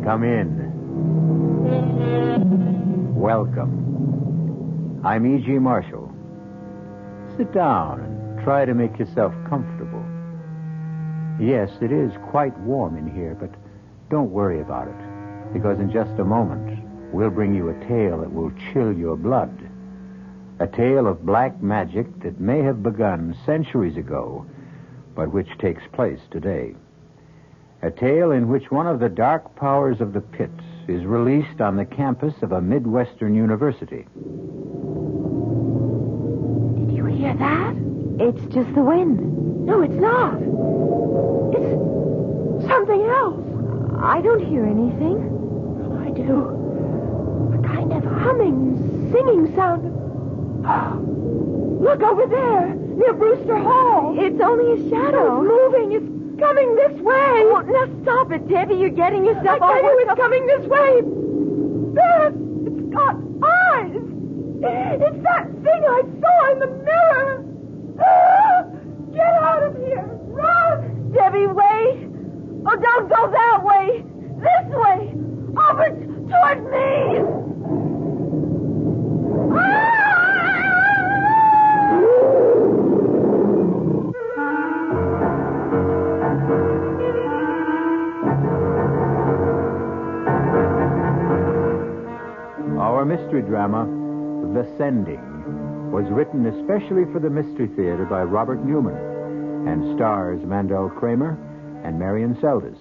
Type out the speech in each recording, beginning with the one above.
Come in. Welcome. I'm E.G. Marshall. Sit down and try to make yourself comfortable. Yes, it is quite warm in here, but don't worry about it, because in just a moment, we'll bring you a tale that will chill your blood. A tale of black magic that may have begun centuries ago, but which takes place today. A tale in which one of the dark powers of the pit is released on the campus of a Midwestern university. Did you hear that? It's just the wind. No, it's not. It's something else. I don't hear anything. I do. A kind of humming, singing sound. Look over there, near Brewster Hall. It's only a shadow. It's moving. It's coming this way. Oh, now stop it, Debbie. You're getting yourself all... I tell you, it's coming this way. There, it's got eyes. It's that thing I saw in the mirror. Get out of here. Run. Debbie, wait. Oh, don't go that way. This way. Over toward me. Our mystery drama, The Sending, was written especially for the Mystery Theater by Robert Newman and stars Mandel Kramer and Marion Seldes.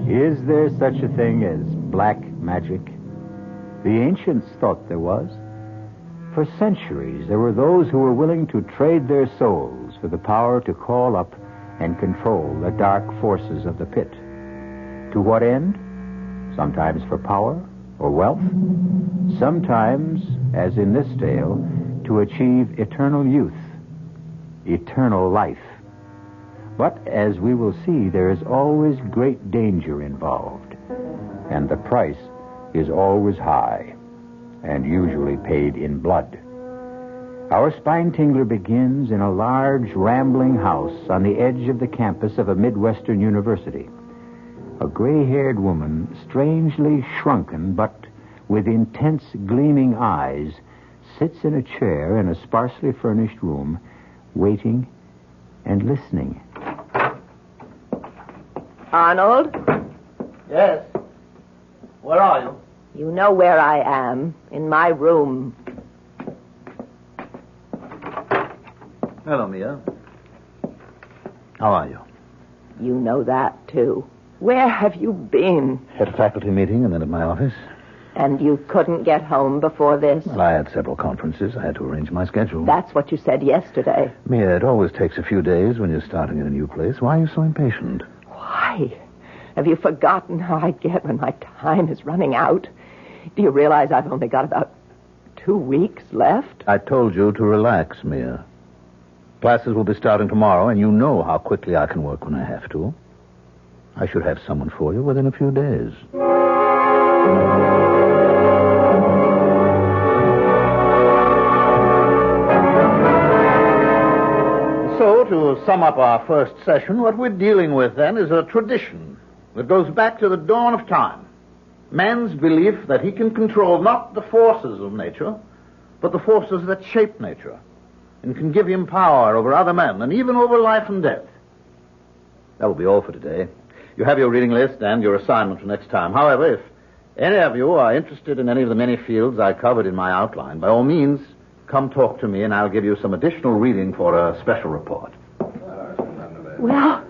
Is there such a thing as black magic? The ancients thought there was. For centuries, there were those who were willing to trade their souls for the power to call up and control the dark forces of the pit. To what end? Sometimes for power or wealth. Sometimes, as in this tale, to achieve eternal youth, eternal life. But, as we will see, there is always great danger involved. And the price is always high, and usually paid in blood. Our spine tingler begins in a large, rambling house on the edge of the campus of a Midwestern university. A gray-haired woman, strangely shrunken, but with intense, gleaming eyes, sits in a chair in a sparsely furnished room, waiting and listening. Arnold? Yes? Where are you? You know where I am. In my room. Hello, Mia. How are you? You know that, too. Where have you been? At a faculty meeting and then at my office. And you couldn't get home before this? Well, I had several conferences. I had to arrange my schedule. That's what you said yesterday. Mia, it always takes a few days when you're starting in a new place. Why are you so impatient? Why? Have you forgotten how I get when my time is running out? Do you realize I've only got about 2 weeks left? I told you to relax, Mia. Classes will be starting tomorrow, and you know how quickly I can work when I have to. I should have someone for you within a few days. So, to sum up our first session, what we're dealing with, then, is a tradition that goes back to the dawn of time. Man's belief that he can control not the forces of nature, but the forces that shape nature, and can give him power over other men, and even over life and death. That will be all for today. You have your reading list and your assignment for next time. However, if any of you are interested in any of the many fields I covered in my outline, by all means, come talk to me, and I'll give you some additional reading for a special report. Well,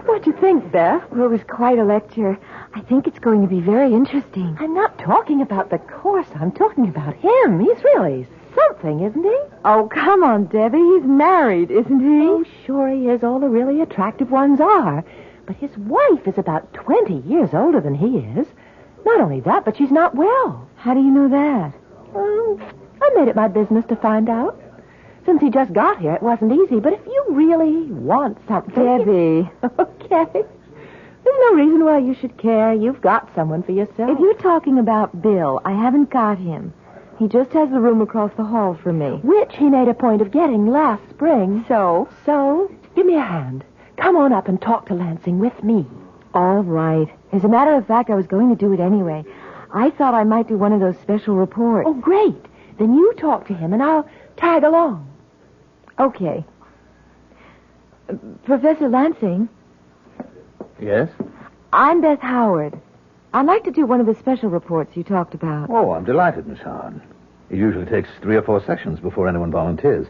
what'd you think, Beth? Well, it was quite a lecture. I think it's going to be very interesting. I'm not talking about the course. I'm talking about him. He's really something, isn't he? Oh, come on, Debbie. He's married, isn't he? Oh, sure he is. All the really attractive ones are. But his wife is about 20 years older than he is. Not only that, but she's not well. How do you know that? Well, I made it my business to find out. Since he just got here, it wasn't easy. But if you really want something... Debbie. Okay. There's no reason why you should care. You've got someone for yourself. If you're talking about Bill, I haven't got him. He just has the room across the hall from me. Which he made a point of getting last spring. So? Give me a hand. Come on up and talk to Lansing with me. All right. As a matter of fact, I was going to do it anyway. I thought I might do one of those special reports. Oh, great. Then you talk to him and I'll tag along. Okay. Professor Lansing? Yes? I'm Beth Howard. I'd like to do one of the special reports you talked about. Oh, I'm delighted, Miss Howard. It usually takes 3 or 4 sessions before anyone volunteers.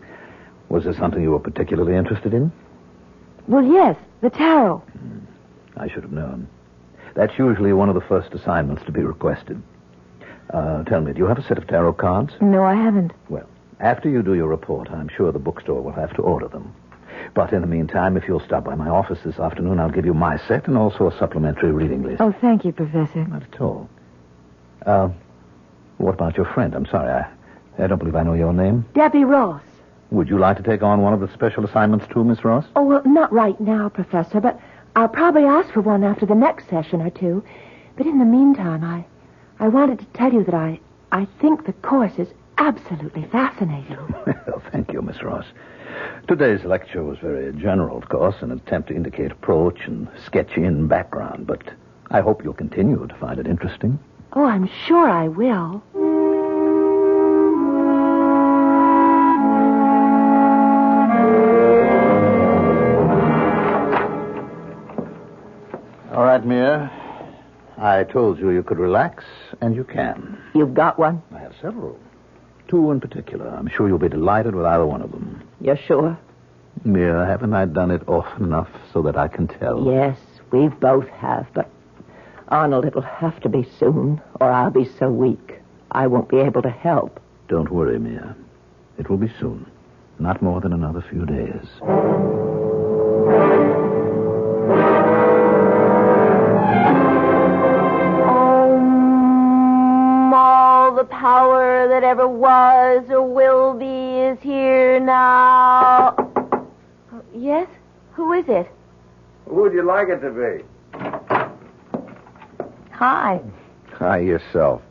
Was there something you were particularly interested in? Well, yes, the tarot. I should have known. That's usually one of the first assignments to be requested. Tell me, do you have a set of tarot cards? No, I haven't. Well, after you do your report, I'm sure the bookstore will have to order them. But in the meantime, if you'll stop by my office this afternoon, I'll give you my set and also a supplementary reading list. Oh, thank you, Professor. Not at all. What about your friend? I'm sorry, I don't believe I know your name. Debbie Ross. Would you like to take on one of the special assignments too, Miss Ross? Oh, well, not right now, Professor, but I'll probably ask for one after the next session or two. But in the meantime, I wanted to tell you that I think the course is absolutely fascinating. Well, thank you, Miss Ross. Today's lecture was very general, of course, an attempt to indicate approach and sketch in background, but I hope you'll continue to find it interesting. Oh, I'm sure I will. All right, Mia. I told you you could relax, and you can. You've got one? I have several. 2 in particular. I'm sure you'll be delighted with either one of them. You're sure? Mia, haven't I done it often enough so that I can tell? Yes, we both have, but Arnold, it'll have to be soon, or I'll be so weak I won't be able to help. Don't worry, Mia. It will be soon. Not more than another few days. All the power that ever was or will be is here now. Yes? Who is it? Who would you like it to be? Hi. Hi, yourself.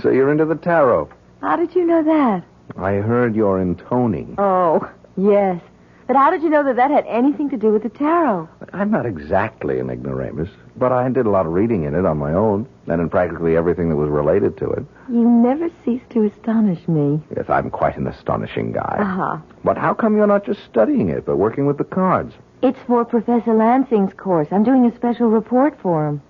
So you're into the tarot. How did you know that? I heard your intoning. Oh, yes. But how did you know that had anything to do with the tarot? I'm not exactly an ignoramus, but I did a lot of reading in it on my own, and in practically everything that was related to it. You never cease to astonish me. Yes, I'm quite an astonishing guy. Uh-huh. But how come you're not just studying it, but working with the cards? It's for Professor Lansing's course. I'm doing a special report for him.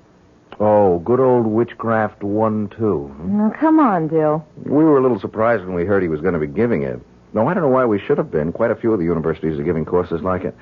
Oh, good old Witchcraft 1-2. Now, come on, Bill. We were a little surprised when we heard he was going to be giving it. No, I don't know why we should have been. Quite a few of the universities are giving courses like it.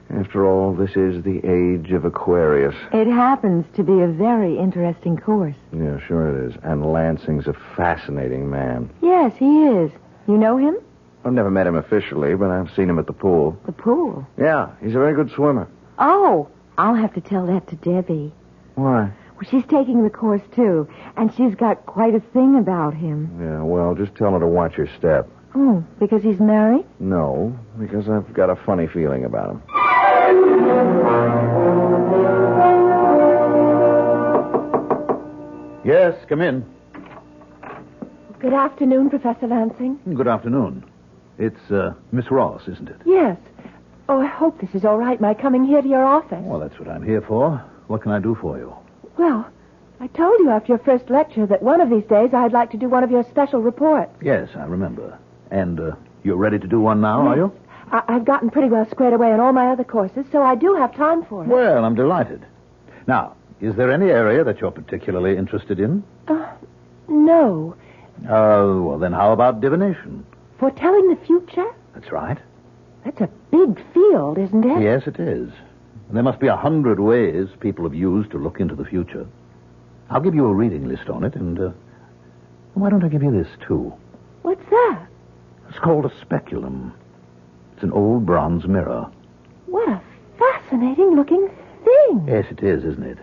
After all, this is the age of Aquarius. It happens to be a very interesting course. Yeah, sure it is. And Lansing's a fascinating man. Yes, he is. You know him? I've never met him officially, but I've seen him at the pool. The pool? Yeah, he's a very good swimmer. Oh, I'll have to tell that to Debbie. Why? Well, she's taking the course, too, and she's got quite a thing about him. Yeah, well, just tell her to watch her step. Oh, because he's married? No, because I've got a funny feeling about him. Yes, come in. Good afternoon, Professor Lansing. Good afternoon. It's Miss Ross, isn't it? Yes. Oh, I hope this is all right, my coming here to your office. Well, that's what I'm here for. What can I do for you? Well, I told you after your first lecture that one of these days I'd like to do one of your special reports. Yes, I remember. And you're ready to do one now, are you? I've gotten pretty well squared away in all my other courses, so I do have time for it. Well, I'm delighted. Now, is there any area that you're particularly interested in? No. Well, then how about divination? Foretelling the future? That's right. That's a big field, isn't it? Yes, it is. There must be 100 ways people have used to look into the future. I'll give you a reading list on it, and why don't I give you this, too? What's that? It's called a speculum. It's an old bronze mirror. What a fascinating-looking thing. Yes, it is, isn't it?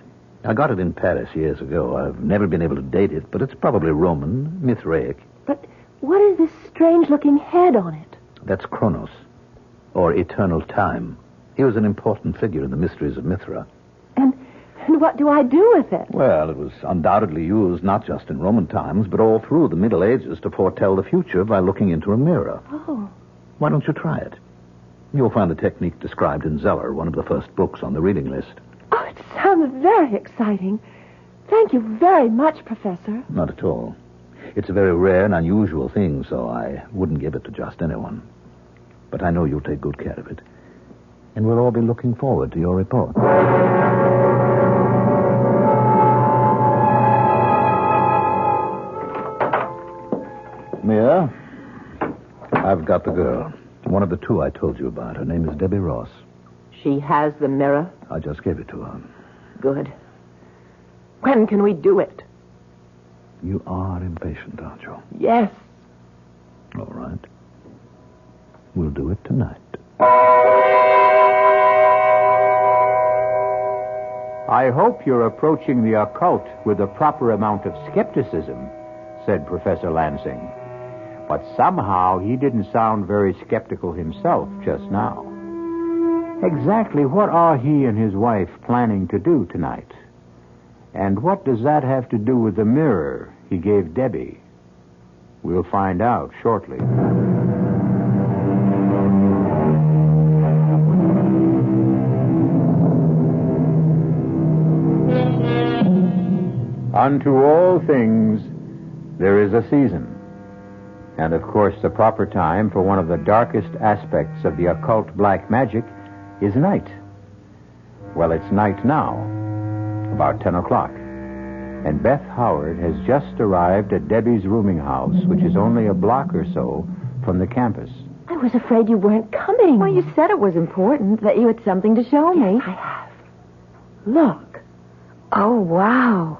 I got it in Paris years ago. I've never been able to date it, but it's probably Roman, Mithraic. But what is this strange-looking head on it? That's Kronos, or eternal time. He was an important figure in the mysteries of Mithra. And And what do I do with it? Well, it was undoubtedly used not just in Roman times, but all through the Middle Ages to foretell the future by looking into a mirror. Oh. Why don't you try it? You'll find the technique described in Zeller, one of the first books on the reading list. Oh, it sounds very exciting. Thank you very much, Professor. Not at all. It's a very rare and unusual thing, so I wouldn't give it to just anyone. But I know you'll take good care of it. And we'll all be looking forward to your report. Mia, I've got the girl. One of the two I told you about. Her name is Debbie Ross. She has the mirror? I just gave it to her. Good. When can we do it? You are impatient, aren't you? Yes. All right. We'll do it tonight. I hope you're approaching the occult with a proper amount of skepticism, said Professor Lansing. But somehow he didn't sound very skeptical himself just now. Exactly what are he and his wife planning to do tonight? And what does that have to do with the mirror he gave Debbie? We'll find out shortly. Unto all things there is a season. And, of course, the proper time for one of the darkest aspects of the occult black magic is night. Well, it's night now, about 10 o'clock. And Beth Howard has just arrived at Debbie's rooming house, which is only a block or so from the campus. I was afraid you weren't coming. Well, you said it was important, that you had something to show me. I have. Look. Oh, wow.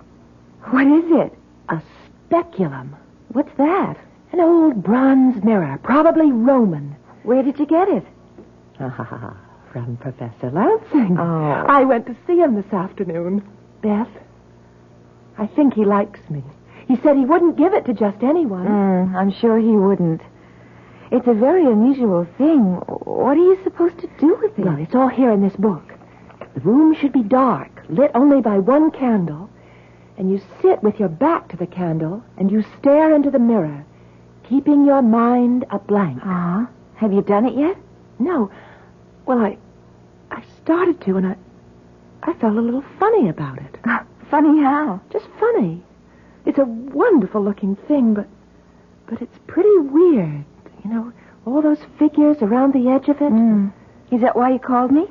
What is it? A speculum. What's that? An old bronze mirror, probably Roman. Where did you get it? From Professor Lansing. Oh. I went to see him this afternoon. Beth, I think he likes me. He said he wouldn't give it to just anyone. I'm sure he wouldn't. It's a very unusual thing. What are you supposed to do with it? Well, it's all here in this book. The room should be dark, lit only by one candle, and you sit with your back to the candle, and you stare into the mirror, keeping your mind a blank. Uh-huh. Have you done it yet? No. Well, I started to, and I felt a little funny about it. Funny how? Just funny. It's a wonderful-looking thing, but it's pretty weird. You know, all those figures around the edge of it. Is that why you called me?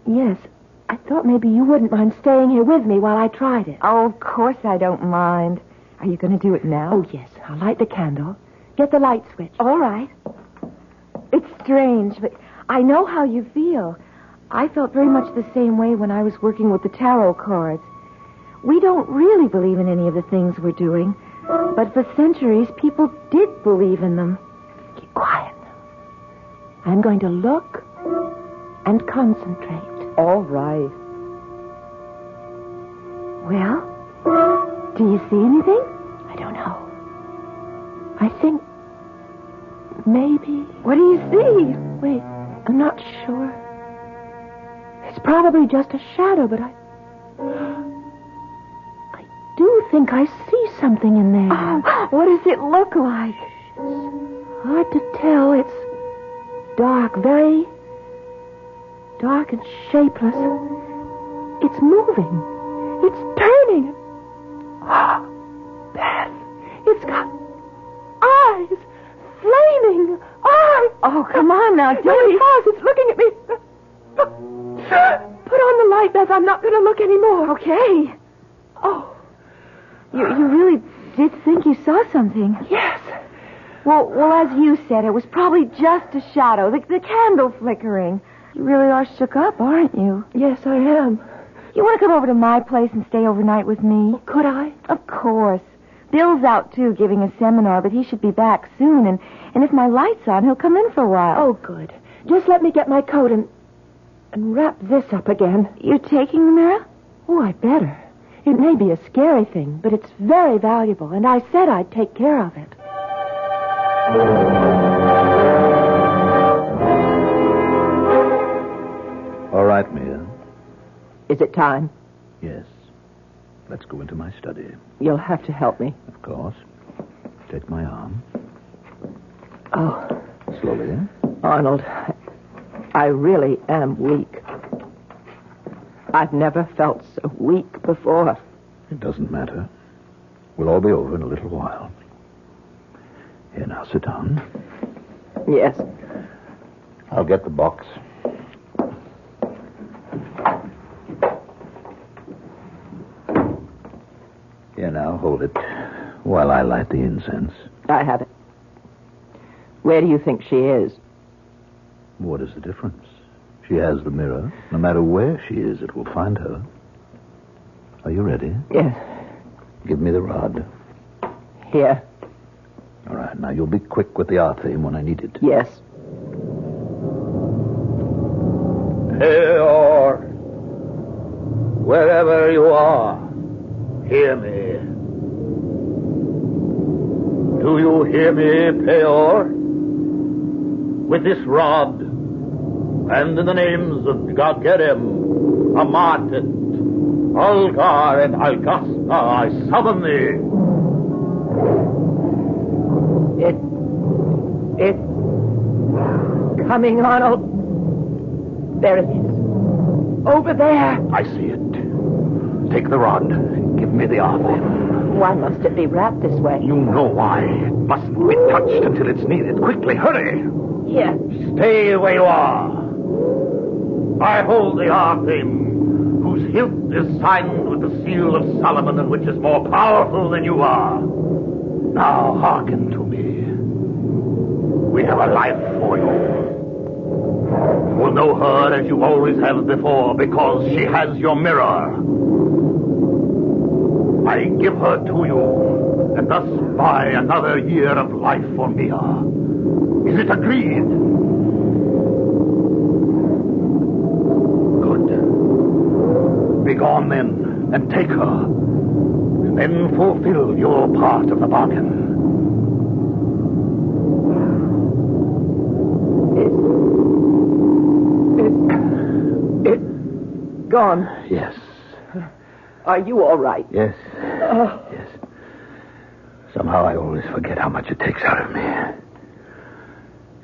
Yes. I thought maybe you wouldn't mind staying here with me while I tried it. Oh, of course I don't mind. Are you going to do it now? Oh, yes. I'll light the candle. Get the light switch. All right. It's strange, but I know how you feel. I felt very much the same way when I was working with the tarot cards. We don't really believe in any of the things we're doing, but for centuries, people did believe in them. Keep quiet. I'm going to look and concentrate. All right. Well, do you see anything? I don't know. I think maybe... What do you see? Wait, I'm not sure. It's probably just a shadow, but I do think I see something in there. Oh, what does it look like? It's hard to tell. It's dark, very dark and shapeless. It's moving. It's turning. Beth, it's got eyes. Flaming eyes. Oh, come on now, Debbie. It has. It's looking at me. Put on the light, Beth. I'm not going to look anymore. Okay. Oh. You really did think you saw something. Yes. Well, as you said, it was probably just a shadow, the candle flickering. You really are shook up, aren't you? Yes, I am. You want to come over to my place and stay overnight with me? Well, could I? Of course. Bill's out, too, giving a seminar, but he should be back soon, and if my light's on, he'll come in for a while. Oh, good. Just let me get my coat and wrap this up again. You're taking the mirror? Oh, I better. It may be a scary thing, but it's very valuable, and I said I'd take care of it. All right, Mia. Is it time? Yes. Let's go into my study. You'll have to help me. Of course. Take my arm. Oh. Slowly. Arnold, I really am weak. I've never felt so weak before. It doesn't matter. We'll all be over in a little while. Here, now, sit down. Yes. I'll get the box. Here, now, hold it while I light the incense. I have it. Where do you think she is? What is the difference? She has the mirror. No matter where she is, it will find her. Are you ready? Yes. Give me the rod. Here. All right, now you'll be quick with the R theme when I need it. Yes. Peor, wherever you are, hear me. Do you hear me, Peor? With this rod, and in the names of Gagerim, Amatet, Algar, and Algasta, I summon thee. It's coming, Arnold. There it is. Over there. I see it. Take the rod and give me the R theme. Why must it be wrapped this way? You know why. It mustn't be touched until it's needed. Quickly, hurry. Here. Stay where you are. I hold the R theme, whose hilt is signed with the seal of Solomon and which is more powerful than you are. Now hearken to me. We have a life for you. You will know her as you always have before because she has your mirror. I give her to you and thus buy another year of life for Mia. Is it agreed? Good. Begone then and take her. And then fulfill your part of the bargain. It's gone. Yes. Are you all right? Yes. Yes. Somehow I always forget how much it takes out of me.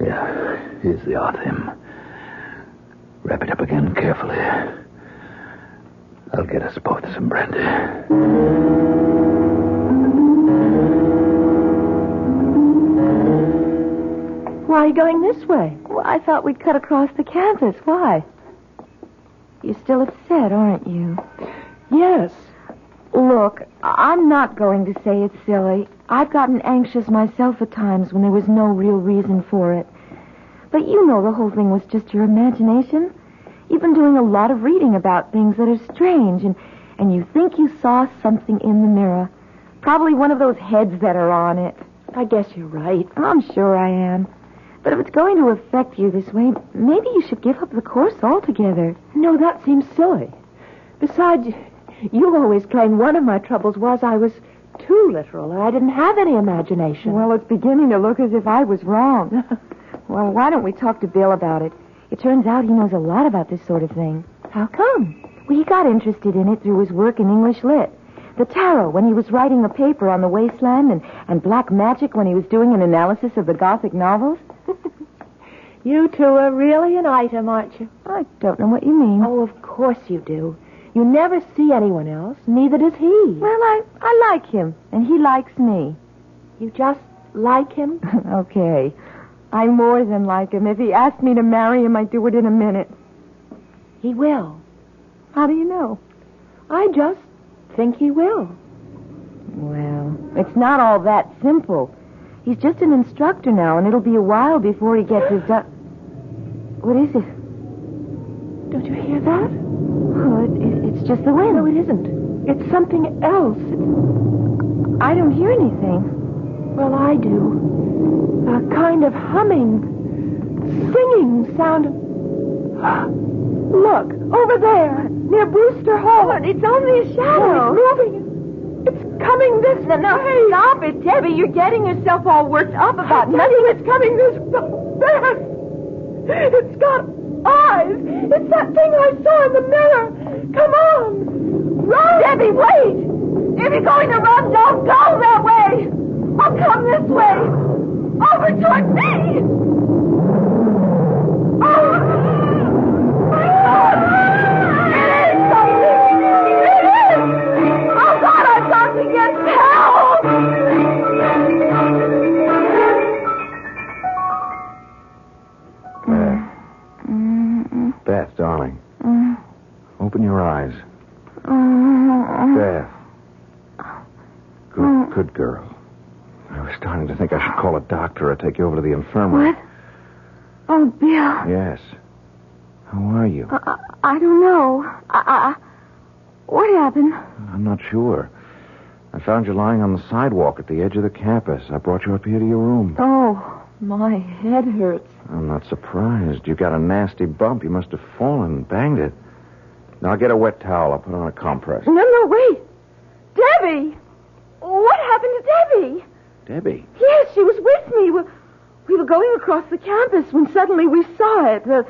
Yeah, here's the R theme. Wrap it up again carefully. I'll get us both some brandy. Why are you going this way? Well, I thought we'd cut across the campus. Why? You're still upset, aren't you? Yes. Look, I'm not going to say it's silly. I've gotten anxious myself at times when there was no real reason for it. But you know the whole thing was just your imagination. You've been doing a lot of reading about things that are strange, and you think you saw something in the mirror. Probably one of those heads that are on it. I guess you're right. I'm sure I am. But if it's going to affect you this way, maybe you should give up the course altogether. No, that seems silly. Besides, you always claimed one of my troubles was I was too literal, and I didn't have any imagination. Well, it's beginning to look as if I was wrong. Well, why don't we talk to Bill about it? It turns out he knows a lot about this sort of thing. How come? Well, he got interested in it through his work in English Lit. The tarot when he was writing the paper on the wasteland, and black magic when he was doing an analysis of the Gothic novels. You two are really an item, aren't you? I don't know what you mean. Oh, of course you do. You never see anyone else, neither does he. Well, I like him, and he likes me. You just like him? Okay. I more than like him. If he asked me to marry him, I'd do it in a minute. He will. How do you know? I just think he will. Well, it's not all that simple. He's just an instructor now, and it'll be a while before he gets his... What is it? Don't you hear that? Oh, it's just the wind. No, it isn't. It's something else. I don't hear anything. Well, I do. A kind of humming, singing sound. Look, over there, near Brewster Hall. Oh, it's only a shadow. Oh, it's moving. It's coming this way. No, stop it, Debbie. You're getting yourself all worked up about nothing. It's coming this way. It's got eyes. It's that thing I saw in the mirror. Come on. you're going to run, don't go that way. I'll come this way. Over toward me. It is something. It is. Oh, God, I've got to get help. Beth, darling. Open your eyes. Beth. Good girl. I was starting to think I should call a doctor or take you over to the infirmary. What? Oh, Bill. Yes. How are you? I don't know. What happened? I'm not sure. I found you lying on the sidewalk at the edge of the campus. I brought you up here to your room. Oh, my head hurts. I'm not surprised. You got a nasty bump. You must have fallen and banged it. Now get a wet towel. I'll put on a compress. No, wait. Debbie! What happened to Debbie? Debbie? Yes, she was with me. We were going across the campus when suddenly we saw it. The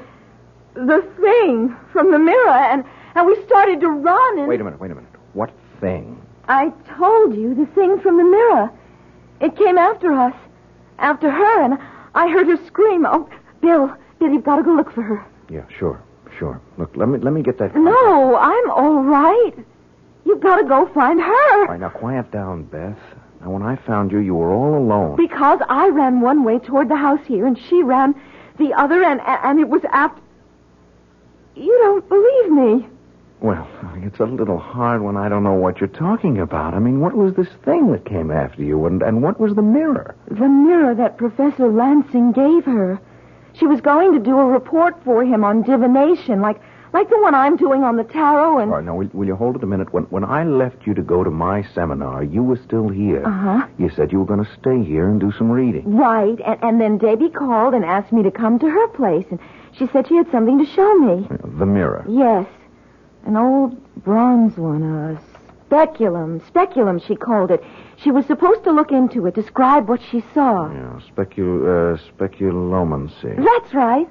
thing from the mirror, and we started to run and... Wait a minute. What thing? I told you, the thing from the mirror. It came after us. After her, and I heard her scream. Oh, Bill, you've got to go look for her. Yeah, sure. Look, let me get that... No, I'm all right. You've got to go find her. All right, now quiet down, Beth. Now, when I found you, you were all alone. Because I ran one way toward the house here, and she ran the other, and it was after... You don't believe me. Well, it's a little hard when I don't know what you're talking about. I mean, what was this thing that came after you, and what was the mirror? The mirror that Professor Lansing gave her. She was going to do a report for him on divination, like the one I'm doing on the tarot, and... All right, now, will you hold it a minute? When I left you to go to my seminar, you were still here. Uh-huh. You said you were going to stay here and do some reading. Right, and then Debbie called and asked me to come to her place, and she said she had something to show me. The mirror. Yes. An old bronze one, a speculum, she called it. She was supposed to look into it, describe what she saw. Yeah, speculomancy. That's right.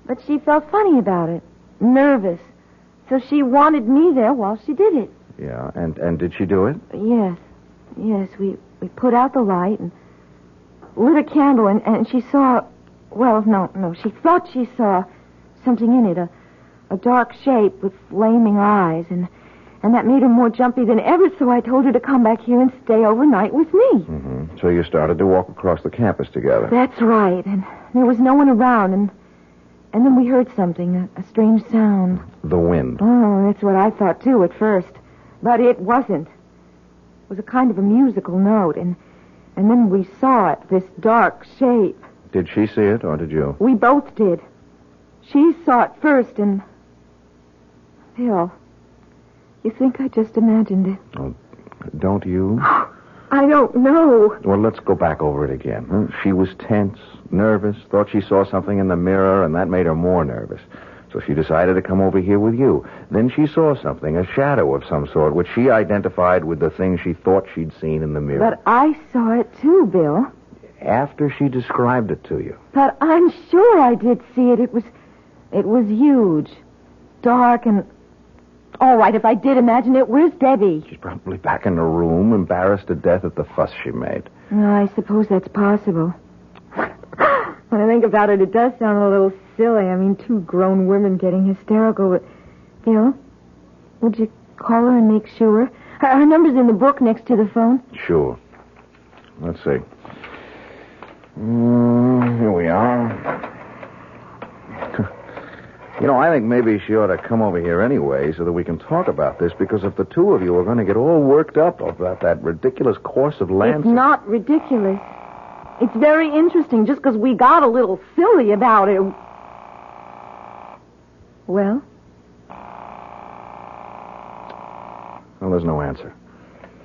But she felt funny about it, nervous. So she wanted me there while she did it. Yeah, and did she do it? Yes, we put out the light and lit a candle, and she saw... Well, no, she thought she saw something in it, a dark shape with flaming eyes, and that made her more jumpy than ever, so I told her to come back here and stay overnight with me. Mm-hmm. So you started to walk across the campus together. That's right, and there was no one around, and then we heard something, a strange sound. The wind. Oh, that's what I thought, too, at first. But it wasn't. It was a kind of a musical note, and then we saw it, this dark shape. Did she see it, or did you? We both did. She saw it first, and... Bill, you think I just imagined it? Oh, don't you? I don't know. Well, let's go back over it again. She was tense, nervous, thought she saw something in the mirror, and that made her more nervous. So she decided to come over here with you. Then she saw something, a shadow of some sort, which she identified with the thing she thought she'd seen in the mirror. But I saw it too, Bill. After she described it to you. But I'm sure I did see it. It was huge, dark, and... All right, if I did imagine it, where's Debbie? She's probably back in her room, embarrassed to death at the fuss she made. I suppose that's possible. When I think about it does sound a little silly. I mean, two grown women getting hysterical. But, Bill, would you call her and make sure? Her number's in the book next to the phone. Sure. Let's see. Here we are. I think maybe she ought to come over here anyway so that we can talk about this, because if the two of you are going to get all worked up about that ridiculous course of Lansing... It's not ridiculous. It's very interesting just because we got a little silly about it. Well? Well, there's no answer.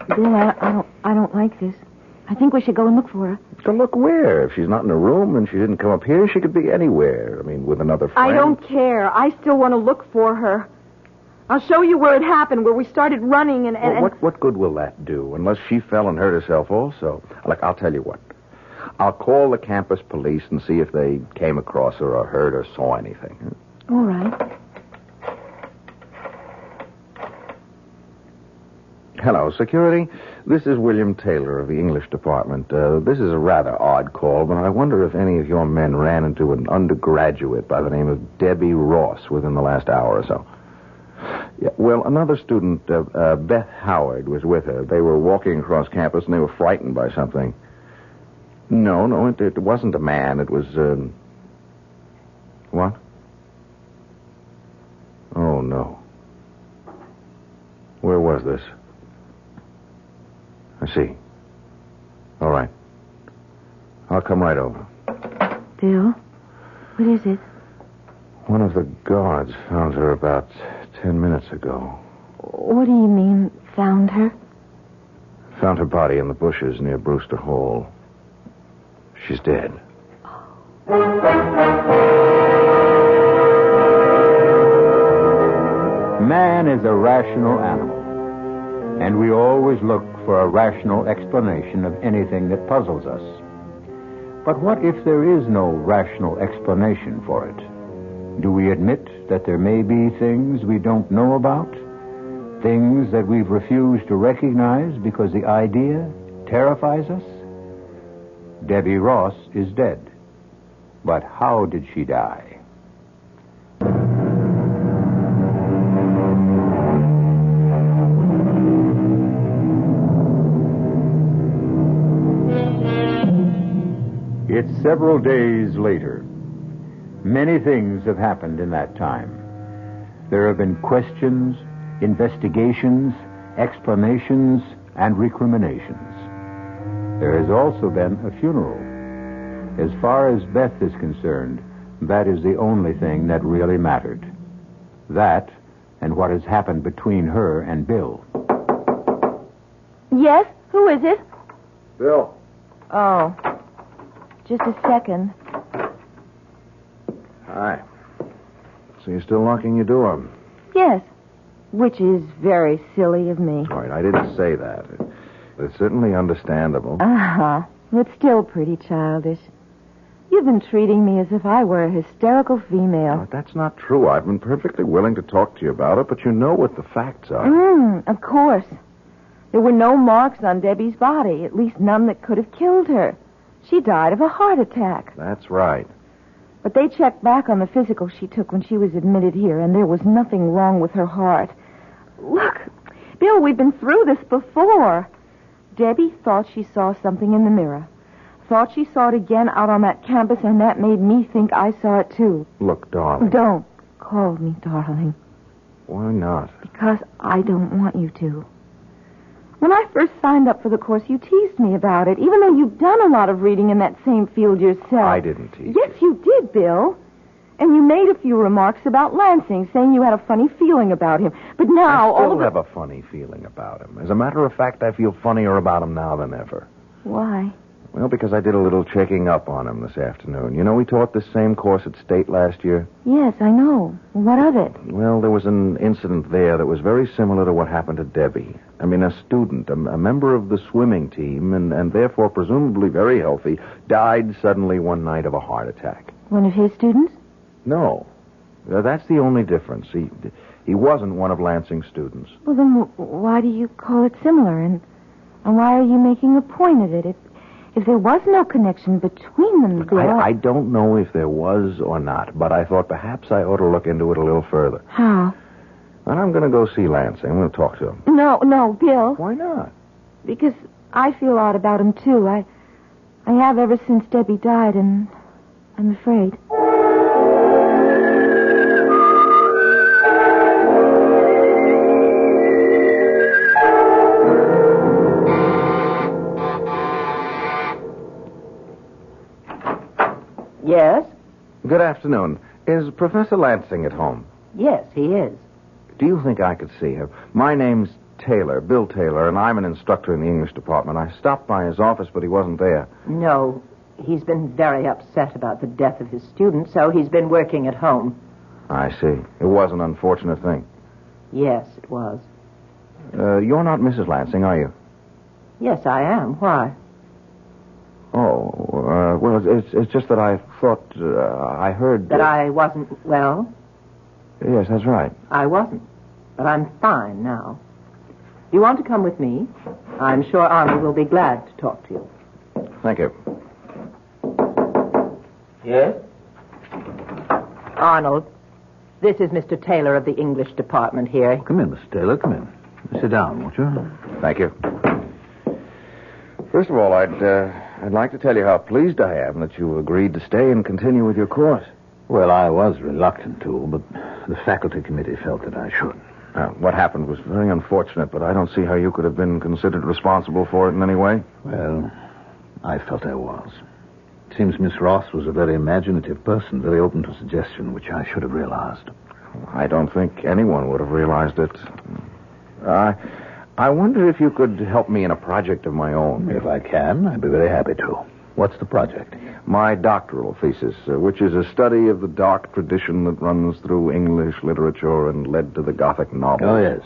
Bill, I don't like this. I think we should go and look for her. To look where? If she's not in her room and she didn't come up here, she could be anywhere. I mean, with another friend. I don't care. I still want to look for her. I'll show you where it happened, where we started running and... Well, what good will that do, unless she fell and hurt herself also? Look, I'll tell you what. I'll call the campus police and see if they came across her or heard or saw anything. All right. Hello, security. This is William Taylor of the English department. This is a rather odd call, but I wonder if any of your men ran into an undergraduate by the name of Debbie Ross within the last hour or so. Yeah, well, another student, Beth Howard, was with her. They were walking across campus, and they were frightened by something. No, it wasn't a man. It was, What? Oh, no. Where was this? I see. All right. I'll come right over. Bill, what is it? One of the guards found her about 10 minutes ago. What do you mean, found her? Found her body in the bushes near Brewster Hall. She's dead. Man is a rational animal, and we always look for a rational explanation of anything that puzzles us. But what if there is no rational explanation for it? Do we admit that there may be things we don't know about? Things that we've refused to recognize because the idea terrifies us? Debbie Ross is dead. But how did she die? It's several days later. Many things have happened in that time. There have been questions, investigations, explanations, and recriminations. There has also been a funeral. As far as Beth is concerned, that is the only thing that really mattered. That and what has happened between her and Bill. Yes? Who is it? Bill. Oh. Just a second. Hi. So you're still locking your door? Yes. Which is very silly of me. All right, I didn't say that. It's certainly understandable. Uh-huh. It's still pretty childish. You've been treating me as if I were a hysterical female. But that's not true. I've been perfectly willing to talk to you about it, but you know what the facts are. Of course. There were no marks on Debbie's body, at least none that could have killed her. She died of a heart attack. That's right. But they checked back on the physical she took when she was admitted here, and there was nothing wrong with her heart. Look, Bill, we've been through this before. Debbie thought she saw something in the mirror. Thought she saw it again out on that campus, and that made me think I saw it too. Look, darling. Don't call me darling. Why not? Because I don't want you to. When I first signed up for the course, you teased me about it, even though you've done a lot of reading in that same field yourself. I didn't tease Yes, you did, Bill. And you made a few remarks about Lansing, saying you had a funny feeling about him. But now... I still have a funny feeling about him. As a matter of fact, I feel funnier about him now than ever. Why? Well, because I did a little checking up on him this afternoon. You know, we taught this same course at State last year. Yes, I know. What of it? Well, there was an incident there that was very similar to what happened to Debbie. I mean, a student, a member of the swimming team, and therefore presumably very healthy, died suddenly one night of a heart attack. One of his students? No. That's the only difference. He wasn't one of Lansing's students. Well, then why do you call it similar? And why are you making a point of it? If there was no connection between them, Look, I don't know if there was or not, but I thought perhaps I ought to look into it a little further. How? And I'm going to go see Lansing. I'm going to talk to him. No, Bill. Why not? Because I feel odd about him, too. I have ever since Debbie died, and I'm afraid. Yes? Good afternoon. Is Professor Lansing at home? Yes, he is. Do you think I could see her? My name's Taylor, Bill Taylor, and I'm an instructor in the English department. I stopped by his office, but he wasn't there. No, he's been very upset about the death of his student, so he's been working at home. I see. It was an unfortunate thing. Yes, it was. You're not Mrs. Lansing, are you? Yes, I am. Why? Oh, well, it's just that I thought, I heard... That I wasn't well? Yes, that's right. I wasn't. But I'm fine now. you want to come with me? I'm sure Arnold will be glad to talk to you. Thank you. Yes? Arnold, this is Mr. Taylor of the English department here. Come in, Mr. Taylor. Come in. Sit down, won't you? Thank you. First of all, I'd like to tell you how pleased I am that you agreed to stay and continue with your course. Well, I was reluctant to, but the faculty committee felt that I should. What happened was very unfortunate, but I don't see how you could have been considered responsible for it in any way. Well, I felt I was. It seems Miss Ross was a very imaginative person, very open to suggestion, which I should have realized. I don't think anyone would have realized it. I wonder if you could help me in a project of my own. If I can, I'd be very happy to. What's the project? My doctoral thesis, which is a study of the dark tradition that runs through English literature and led to the Gothic novel. Oh, yes.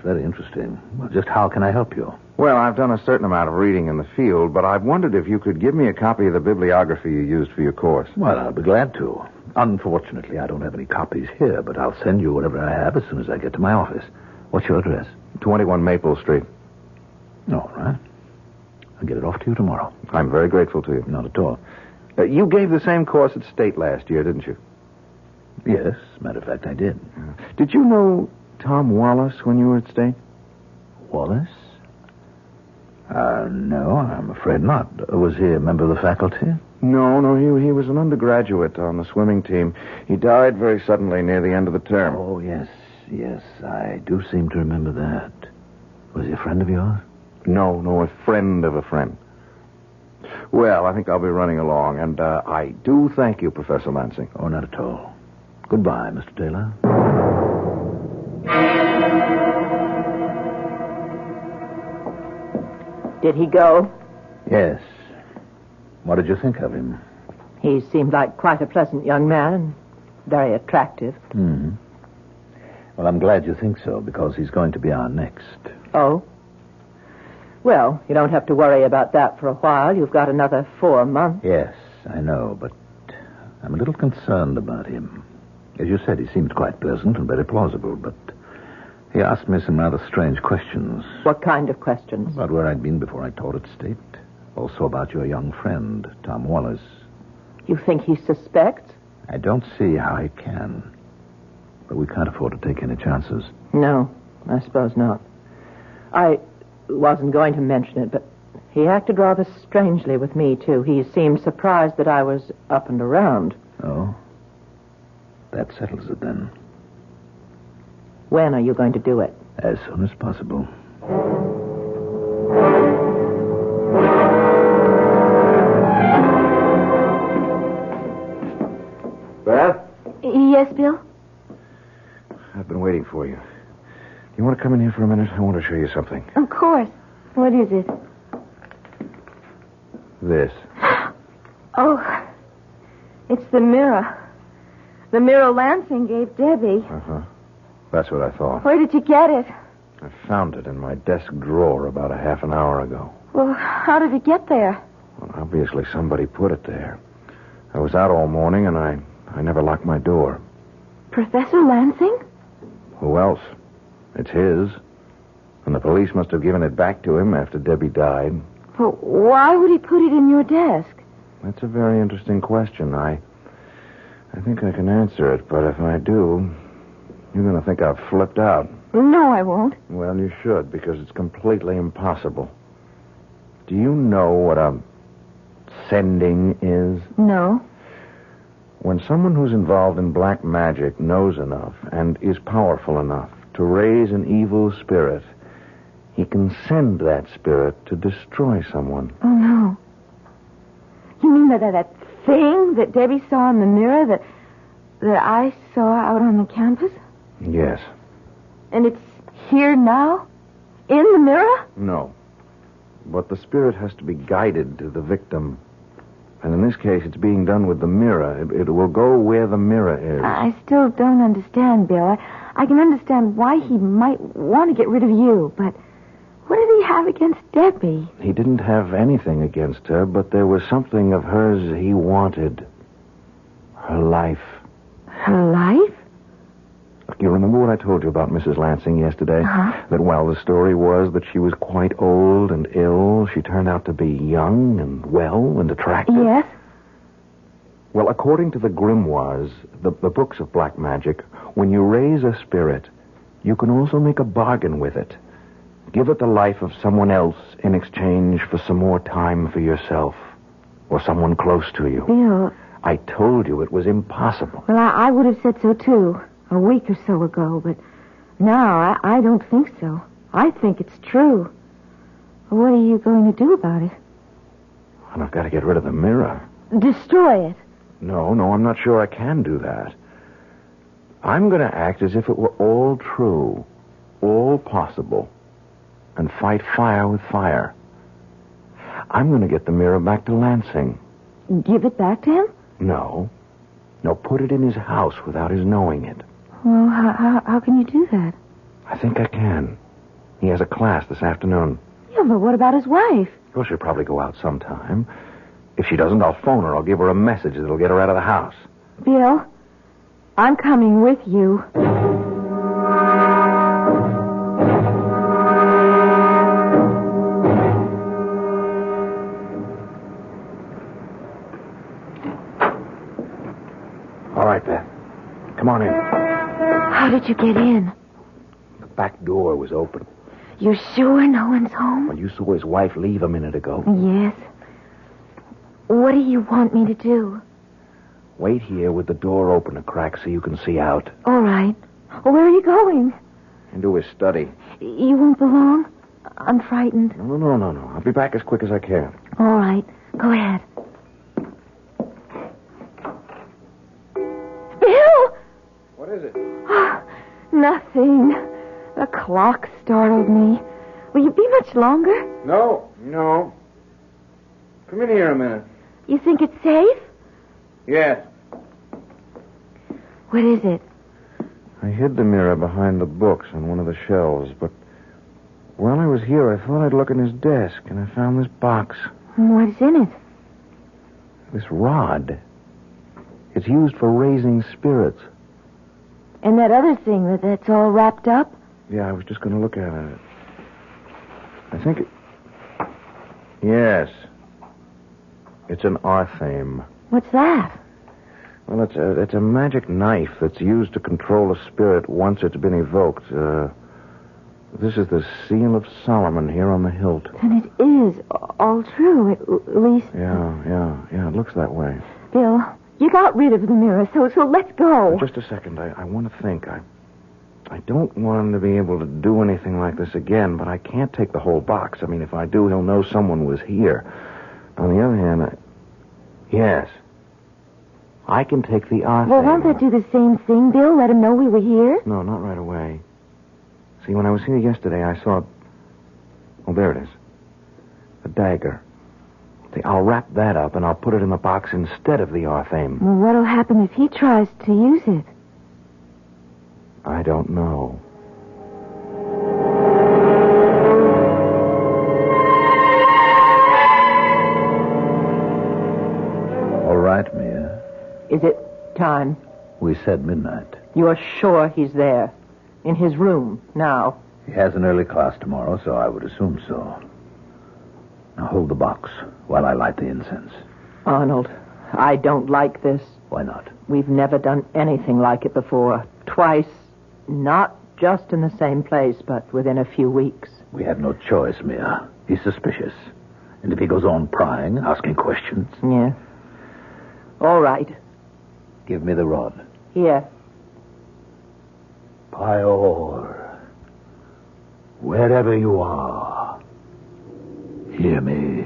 Very interesting. Well, just how can I help you? Well, I've done a certain amount of reading in the field, but I've wondered if you could give me a copy of the bibliography you used for your course. Well, I'll be glad to. Unfortunately, I don't have any copies here, but I'll send you whatever I have as soon as I get to my office. What's your address? 21 Maple Street. All right. I'll get it off to you tomorrow. I'm very grateful to you. Not at all. You gave the same course at State last year, didn't you? Yes, matter of fact, I did. Did you know Tom Wallace when you were at State? Wallace? No, I'm afraid not. Was he a member of the faculty? No, he was an undergraduate on the swimming team. He died very suddenly near the end of the term. Oh, yes, I do seem to remember that. Was he a friend of yours? No, a friend of a friend. Well, I think I'll be running along, and I do thank you, Professor Lansing. Oh, not at all. Goodbye, Mr. Taylor. Did he go? Yes. What did you think of him? He seemed like quite a pleasant young man and very attractive. Mm-hmm. Well, I'm glad you think so, because he's going to be our next. Oh? Well, you don't have to worry about that for a while. You've got another 4 months. Yes, I know, but I'm a little concerned about him. As you said, he seemed quite pleasant and very plausible, but he asked me some rather strange questions. What kind of questions? About where I'd been before I taught at State. Also about your young friend, Tom Wallace. You think he suspects? I don't see how he can. But we can't afford to take any chances. No, I suppose not. I wasn't going to mention it, but he acted rather strangely with me, too. He seemed surprised that I was up and around. Oh? That settles it, then. When are you going to do it? As soon as possible. Beth? Yes, Bill? I've been waiting for you. You want to come in here for a minute? I want to show you something. Of course. What is it? This. Oh, it's the mirror. The mirror Lansing gave Debbie. Uh-huh. That's what I thought. Where did you get it? I found it in my desk drawer about a half an hour ago. Well, how did it get there? Well, obviously somebody put it there. I was out all morning, and I never locked my door. Professor Lansing? Who else? It's his. And the police must have given it back to him after Debbie died. Well, why would he put it in your desk? That's a very interesting question. I think I can answer it, but if I do, you're going to think I've flipped out. No, I won't. Well, you should, because it's completely impossible. Do you know what a sending is? No. When someone who's involved in black magic knows enough and is powerful enough to raise an evil spirit, he can send that spirit to destroy someone. Oh, no. You mean that thing that Debbie saw in the mirror that I saw out on the campus? Yes. And it's here now? In the mirror? No. But the spirit has to be guided to the victim. And in this case, it's being done with the mirror. It will go where the mirror is. I still don't understand, Bill. I can understand why he might want to get rid of you, but what did he have against Debbie? He didn't have anything against her, but there was something of hers he wanted. Her life. Her life? A You remember what I told you about Mrs. Lansing yesterday? Uh-huh. That while the story was that she was quite old and ill, she turned out to be young and well and attractive? Yes? Well, according to the grimoires, the books of black magic, when you raise a spirit, you can also make a bargain with it. Give it the life of someone else in exchange for some more time for yourself or someone close to you. Bill. I told you it was impossible. Well, I would have said so, too, a week or so ago, but now I don't think so. I think it's true. What are you going to do about it? And I've got to get rid of the mirror. Destroy it. No, I'm not sure I can do that. I'm going to act as if it were all true, all possible, and fight fire with fire. I'm going to get the mirror back to Lansing. Give it back to him? No, put it in his house without his knowing it. Well, how can you do that? I think I can. He has a class this afternoon. Yeah, but what about his wife? Well, she'll probably go out sometime. If she doesn't, I'll phone her. I'll give her a message that'll get her out of the house. Bill, I'm coming with you. All right, Beth. Come on in. How did you get in? The back door was open. You're sure no one's home? Well, you saw his wife leave a minute ago. Yes. What do you want me to do? Wait here with the door open a crack so you can see out. All right. Where are you going? Into his study. You won't be long? I'm frightened. No. I'll be back as quick as I can. All right. Go ahead. Bill! What is it? Nothing. The clock startled me. Will you be much longer? No. Come in here a minute. You think it's safe? Yes. What is it? I hid the mirror behind the books on one of the shelves, but while I was here, I thought I'd look in his desk, and I found this box. What's in it? This rod. It's used for raising spirits. And that other thing that's all wrapped up? Yeah, I was just going to look at it. I think it... Yes. It's an arthame. What's that? Well, it's a magic knife that's used to control a spirit once it's been evoked. This is the seal of Solomon here on the hilt. Then it is all true, at least... Yeah, it looks that way. Bill, you got rid of the mirror, so let's go. Just a second. I want to think. I don't want him to be able to do anything like this again, but I can't take the whole box. I mean, if I do, he'll know someone was here. On the other hand, yes. I can take the arthame. Well, won't that do the same thing, Bill? Let him know we were here? No, not right away. See, when I was here yesterday, I saw... Oh, there it is. A dagger. See, I'll wrap that up, and I'll put it in the box instead of the arthame. Well, what'll happen if he tries to use it? I don't know. All right, Mia. Is it time? We said midnight. You're sure he's there? In his room, now? He has an early class tomorrow, so I would assume so. Now hold the box while I light the incense. Arnold, I don't like this. Why not? We've never done anything like it before. Twice, not just in the same place, but within a few weeks. We had no choice, Mia. He's suspicious. And if he goes on prying, asking questions... Yeah. All right. Give me the rod. Here. Pior, wherever you are, hear me.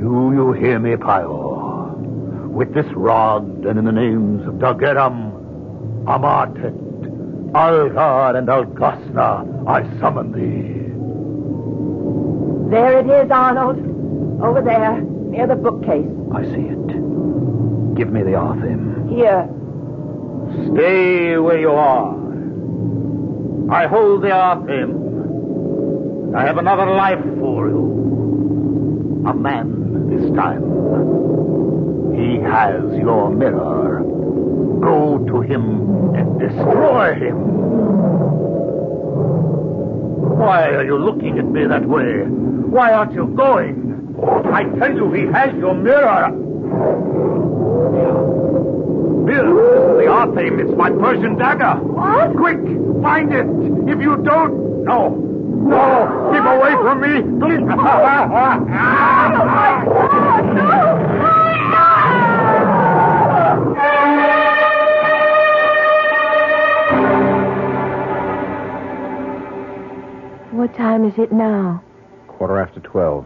Do you hear me, Pior? With this rod and in the names of Dageram, Amartet, Algar, and Algasna, I summon thee. There it is, Arnold. Over there, near the bookcase. I see it. Give me the arthame. Here. Stay where you are. I hold the arthame. I have another life for you. A man this time. He has your mirror. Go to him and destroy him. Why are you looking at me that way? Why aren't you going? I tell you, he has your mirror. Bill, this is the Arthame. It's my Persian dagger. What? Quick, find it. If you don't... No, keep away from me, please. Oh, my God, no! What time is it now? 12:15.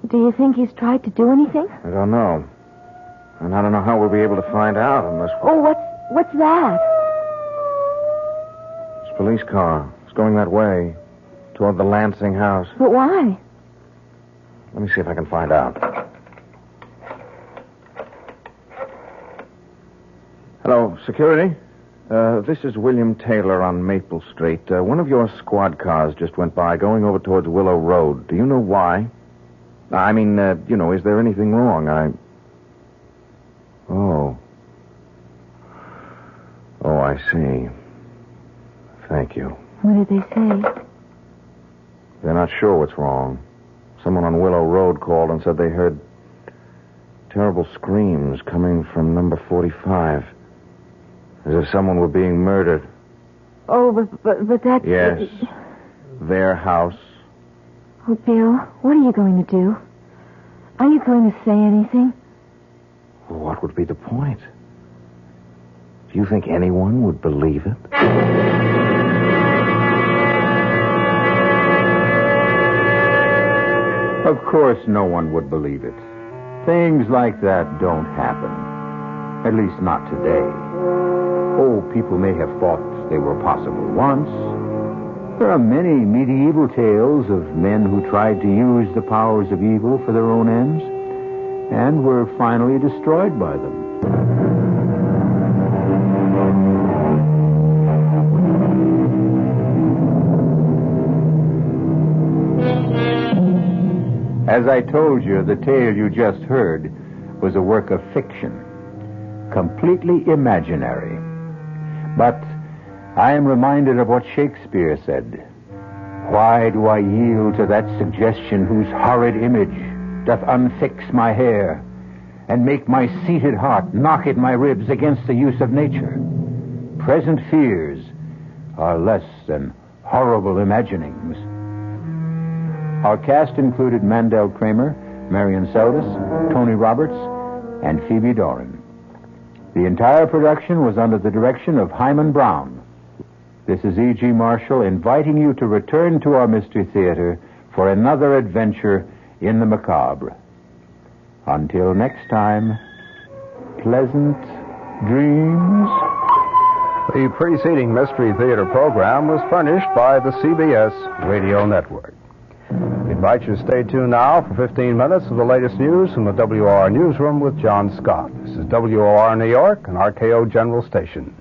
Do you think he's tried to do anything? I don't know. And I don't know how we'll be able to find out unless... Oh, what's that? It's a police car. It's going that way, toward the Lansing house. But why? Let me see if I can find out. Hello, security? This is William Taylor on Maple Street. One of your squad cars just went by, going over towards Willow Road. Do you know why? I mean, is there anything wrong? Oh, I see. Thank you. What did they say? They're not sure what's wrong. Someone on Willow Road called and said they heard terrible screams coming from number 45. As if someone were being murdered. Oh, but that's... Yes. Their house. Oh, Bill, what are you going to do? Are you going to say anything? Well, what would be the point? Do you think anyone would believe it? Of course no one would believe it. Things like that don't happen. At least not today. Oh, people may have thought they were possible once. There are many medieval tales of men who tried to use the powers of evil for their own ends and were finally destroyed by them. As I told you, the tale you just heard was a work of fiction, completely imaginary. But I am reminded of what Shakespeare said. Why do I yield to that suggestion whose horrid image doth unfix my hair and make my seated heart knock at my ribs against the use of nature? Present fears are less than horrible imaginings. Our cast included Mandel Kramer, Marion Seldes, Tony Roberts, and Phoebe Doran. The entire production was under the direction of Himan Brown. This is E.G. Marshall inviting you to return to our Mystery Theater for another adventure in the macabre. Until next time, pleasant dreams. The preceding Mystery Theater program was furnished by the CBS Radio Network. We invite you to stay tuned now for 15 minutes of the latest news from the WOR Newsroom with John Scott. This is WOR New York and RKO General Station.